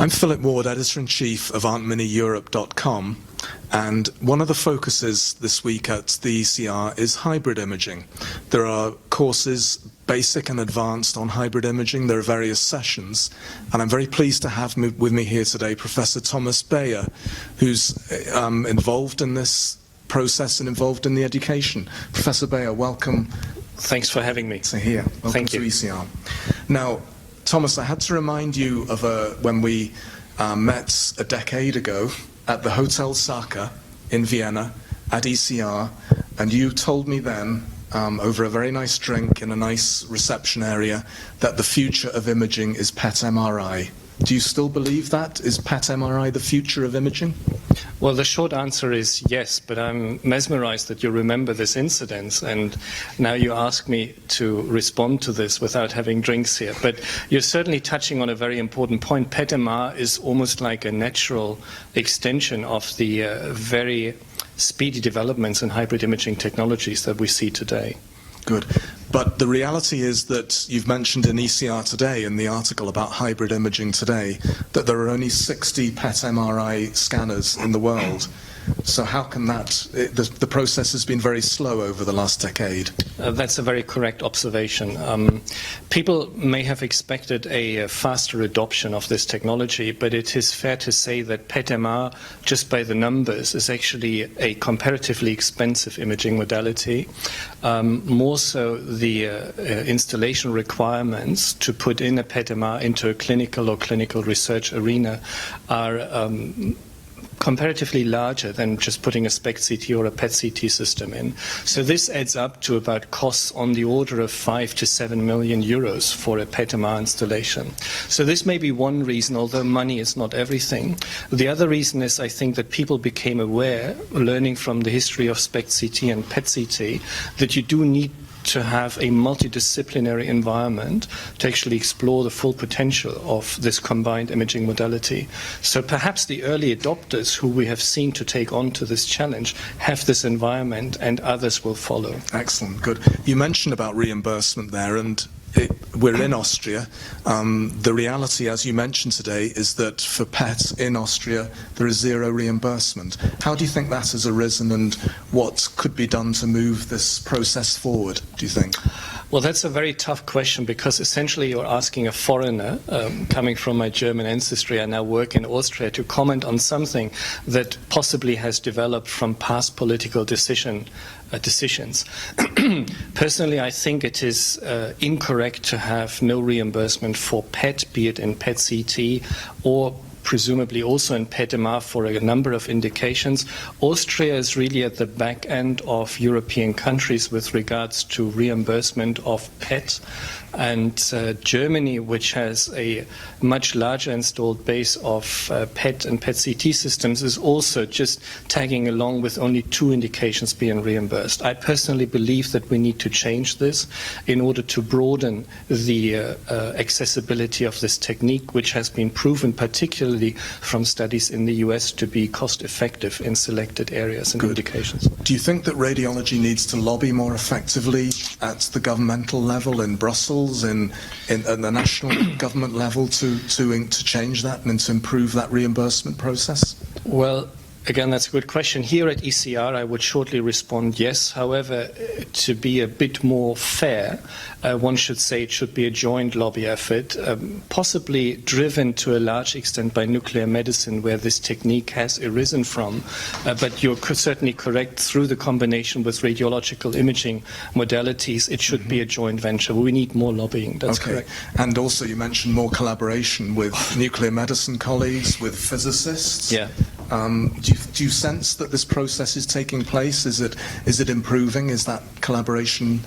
I'm Philip Ward, Editor-in-Chief of ArtMiniEurope.com, and one of the focuses this week at the ECR is hybrid imaging. There are courses, basic and advanced, on hybrid imaging. There are various sessions, and I'm very pleased to have with me here today Professor Thomas Beyer, who's involved in this process and involved in the education. Professor Beyer, welcome. Thanks for having me. To here. Welcome Thank to you. ECR. Now, Thomas, I had to remind you of when we met a decade ago at the Hotel Saka in Vienna at ECR, and you told me then, over a very nice drink in a nice reception area, that the future of imaging is PET MRI. Do you still believe that? Is PET MRI the future of imaging? Well, the short answer is yes, but I'm mesmerized that you remember this incident, and now you ask me to respond to this without having drinks here. But you're certainly touching on a very important point. PET MR is almost like a natural extension of the very speedy developments in hybrid imaging technologies that we see today. Good. But the reality is that you've mentioned in ECR today, in the article about hybrid imaging today, that there are only 60 PET MRI scanners in the world. So how can that, the process has been very slow over the last decade. That's a very correct observation. People may have expected a faster adoption of this technology, but it is fair to say that PET MR, just by the numbers, is actually a comparatively expensive imaging modality. More so, the installation requirements to put in a PET MR into a clinical or clinical research arena are comparatively larger than just putting a SPECT CT or a PET CT system in. So this adds up to about costs on the order of 5 to 7 million euros for a PET MR installation. So this may be one reason, although money is not everything. The other reason is, I think, that people became aware, learning from the history of SPECT CT and PET CT, that you do need to have a multidisciplinary environment to actually explore the full potential of this combined imaging modality. So perhaps the early adopters who we have seen to take on to this challenge have this environment, and others will follow. Excellent, good. You mentioned about reimbursement there, and we're in Austria. The reality, as you mentioned today, is that for PET in Austria, there is zero reimbursement. How do you think that has arisen, and what could be done to move this process forward, do you think? Well, that's a very tough question, because essentially you're asking a foreigner, coming from my German ancestry, I now work in Austria, to comment on something that possibly has developed from past political decisions. Personally, I think it is incorrect to have no reimbursement for PET, be it in PET CT or presumably also in PET MR for a number of indications. Austria is really at the back end of European countries with regards to reimbursement of PET. And Germany, which has a much larger installed base of PET and PET CT systems, is also just tagging along with only 2 indications being reimbursed. I personally believe that we need to change this in order to broaden the accessibility of this technique, which has been proven, particularly from studies in the US, to be cost-effective in selected areas and indications. Do you think that radiology needs to lobby more effectively at the governmental level in Brussels, in the national government level, to change that and to improve that reimbursement process? Well, again, that's a good question. Here at ECR, I would shortly respond yes. However, to be a bit more fair, one should say it should be a joint lobby effort, possibly driven to a large extent by nuclear medicine, where this technique has arisen from. But you're certainly correct, through the combination with radiological imaging modalities, it should be a joint venture. We need more lobbying, that's correct. And also you mentioned more collaboration with nuclear medicine colleagues, with physicists. Yeah. Do you sense that this process is taking place? Is it improving? Is that collaboration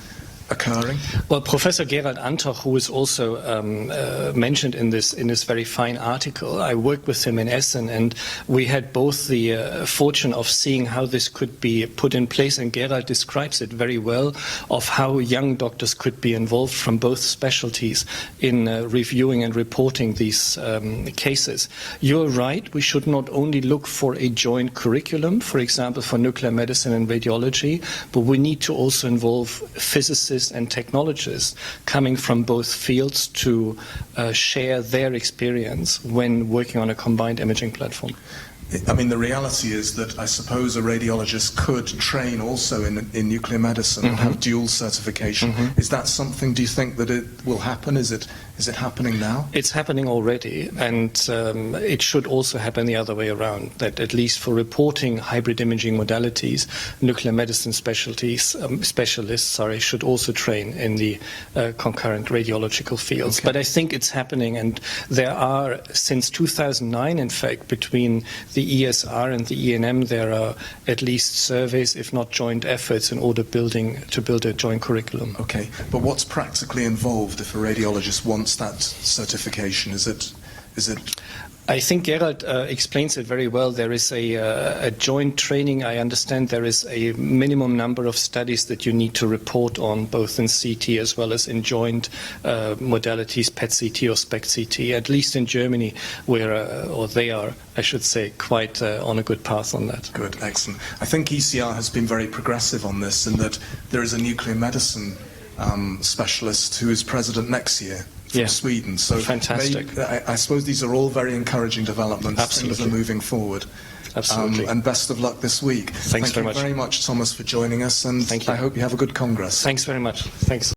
occurring? Well, Professor Gerald Antoch, who is also mentioned in this very fine article, I worked with him in Essen, and we had both the fortune of seeing how this could be put in place, and Gerald describes it very well, of how young doctors could be involved from both specialties in reviewing and reporting these cases. You're right, we should not only look for a joint curriculum, for example, for nuclear medicine and radiology, but we need to also involve physicists, scientists and technologists coming from both fields to share their experience when working on a combined imaging platform. I mean, the reality is that I suppose a radiologist could train also in nuclear medicine and have dual certification. Is that something, do you think, that it will happen? Is it happening now? It's happening already, and it should also happen the other way around, that at least for reporting hybrid imaging modalities, nuclear medicine specialists should also train in the concurrent radiological fields. Okay. But I think it's happening, and there are, since 2009, in fact, between the ESR and the ENM, there are at least surveys, if not joint efforts, in order to build a joint curriculum. Okay, but what's practically involved if a radiologist wants that certification? Is it? I think Gerald explains it very well. There is a joint training. I understand there is a minimum number of studies that you need to report on, both in CT as well as in joint modalities, PET-CT or SPECT-CT, at least in Germany, they are, I should say, quite on a good path on that. Good, excellent. I think ECR has been very progressive on this, in that there is a nuclear medicine specialist who is president next year from Sweden. So fantastic. I suppose these are all very encouraging developments. Absolutely. Things are moving forward. Absolutely. And best of luck this week. Thank you very much, Thomas, for joining us, and Thank you. I hope you have a good Congress. Thanks very much. Thanks.